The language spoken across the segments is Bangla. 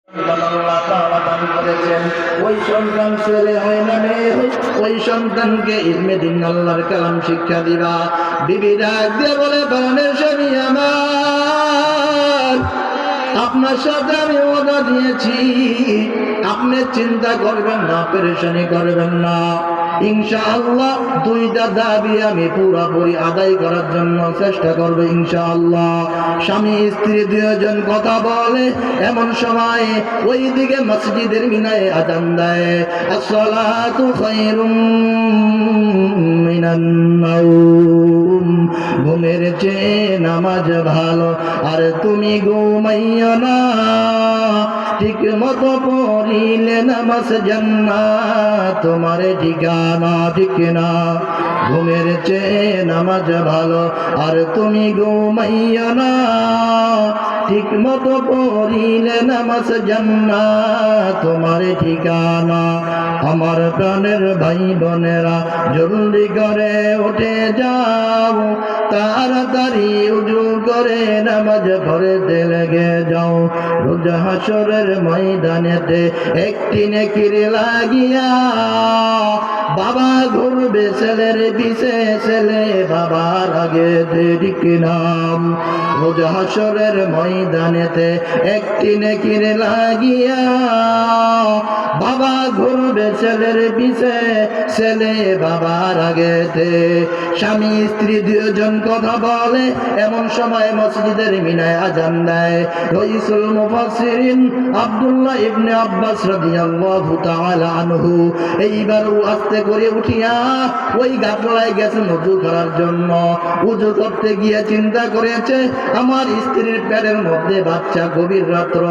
আল্লাহ তাআলা দান করেছেন। ওই সন্তান ছেলে হয় না মেয়ে হয়, ওই সন্তানকে ইলমে দ্বীন আল্লাহর কালাম শিক্ষা দিবা। বিবি ডাক দিয়ে বলে, প্রাণের স্বামী আমার, আপনার সাথে আমি ওয়াদা দিয়েছি, আপনি চিন্তা করবেন না, পেরেশানি করবেন না। ইনশাআল্লাহ দুইটা দাবি আমি পুরোপুরি আদায় করার জন্য চেষ্টা করব ইনশাআল্লাহ। স্বামী স্ত্রী দুজন কথা বলে, এমন সময় ওই দিকে মসজিদের মিনারে আযান দেয়, আসসালাতু খায়রুম মিনান নাওম, ঘুমের চেয়ে নামাজ ভালো, আর তুমি ঘুমাইও না, ঠিক মতো পড়িলে নামাজ জান্নাত তোমার ঠিকানা, ঠিক না? ঘুমের চেয়ে নামাজ ভালো, আর তুমি ঘুমাইও না, ঠিক মতো পড়িলে নামাজ জান্নাত তোমার ঠিকানা। আমার প্রাণের ভাই বোনেরা, জলদি করে উঠে যাও, তাড়াতাড়ি উজু করে নামাজ পড়তে লেগে যাও। রোজ হাসরের ময়দানেতে একটি নেকির লাগিয়া বাবা ঘুরবে ছেলের পিছে, ছেলে বাবার আগে ঠিক নাম। রোজ হাসরের ময়দানেতে একটি নেকির লাগিয়া বাবা ঘুরবে ছেলের পিছে, ছেলে বাবার আগেতে। স্বামী স্ত্রী দুজন কথা বলে, এমন সময় মসজিদের মিনায় আযান দেয়। রাইসুল মুফাসসিরিন আব্দুল্লাহ ইবনে আব্বাস রাদিয়াল্লাহু তাআলা আনহু এইবার আস্তে করে উঠিয়া ওই গাবলায় গেছেন ওযু করার জন্য। ওযু করতে গিয়ে চিন্তা করেছে, আমার স্ত্রীর পেটের মধ্যে বাচ্চা, গভীর রাত্র।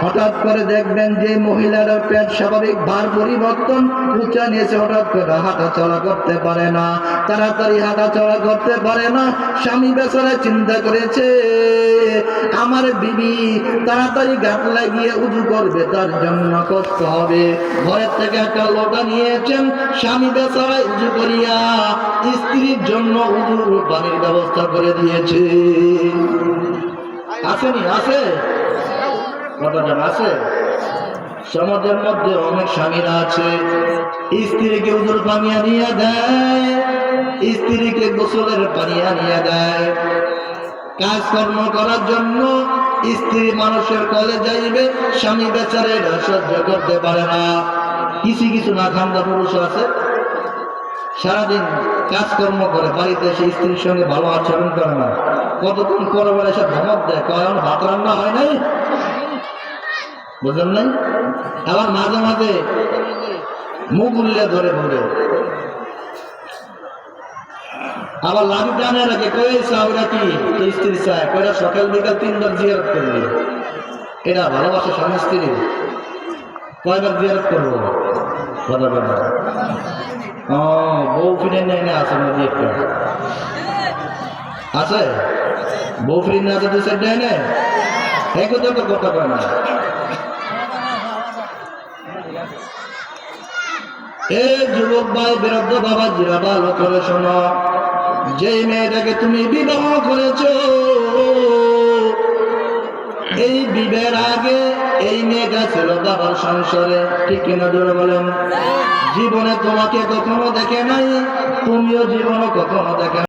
হঠাৎ করে দেখবেন যে মহিলার পেট স্বাভাবিক ভার পরিবর্তন, উঁচা নিয়েছে, হঠাৎ করে হাঁটা চলা করতে পারে না, তাড়াতাড়ি হাঁটা চলা করতে পারে না। স্বামী বেচারা চিন্তা করেছে, আমার বিবি তাড়াতাড়ি গাঁট লাগিয়ে উজু করবে, তার জন্য কষ্ট হবে। ঘরের থেকে একটা লোটা নিয়েছেন, স্বামী বেচারা উজু করিয়া স্ত্রীর জন্য উজুর পানির ব্যবস্থা করে দিয়েছে। আসেনি? আছে কতজন আছে? সমাজের মধ্যে অনেক স্বামীরা আছে, স্ত্রীকে উজুর পানি আনিয়ে দেয়, স্ত্রীকে গোসলের পানি আনিয়ে দেয়। কাজকর্ম করার জন্য স্ত্রী মানুষের কলে যাইবে, স্বামী বেচারে সহ্য করতে পারে না। কিছু কিছু না খান্দা পুরুষ আছে, সারাদিন কাজকর্ম করে, বাড়িতে এসে স্ত্রীর সঙ্গে ভালো আচরণ করে না। কতক্ষণ পরে বলে সব ধমক দেয়, কারণ ভাত রান্না হয় নাই, বুঝলেন নাই? আবার মাঝে মাঝে মুখ উল্লে ধরে বলে, আবার লাভি টানে রাখে, কয়ে চাওরা কি তো স্ত্রী চায়, কয়টা সকাল বিকাল 3 বার জিয়ারত করবে। এরা ভালোবাসে স্বামী স্ত্রী, কয়বার জিয়ারত করবো? কথা কথা বউ ফিরে নেয় না, আছে নদী একটা আছে, বউ ফিরে না আছে, 2-4 দেয় না, একদম তো কথা কয় না। এই যুবক ভাই, বিরুদ্ধ বাবা জিরা, ভালো করে শোনো, যে মেয়েটাকে তুমি বিবাহ করেছো, এই বিবাহের আগে এই মেয়েটা ছিল বাবার সংসারে, ঠিক কিনা জোরে বলেন? জীবনে তোমাকে কখনো দেখে নাই, তুমিও জীবনে কখনো দেখে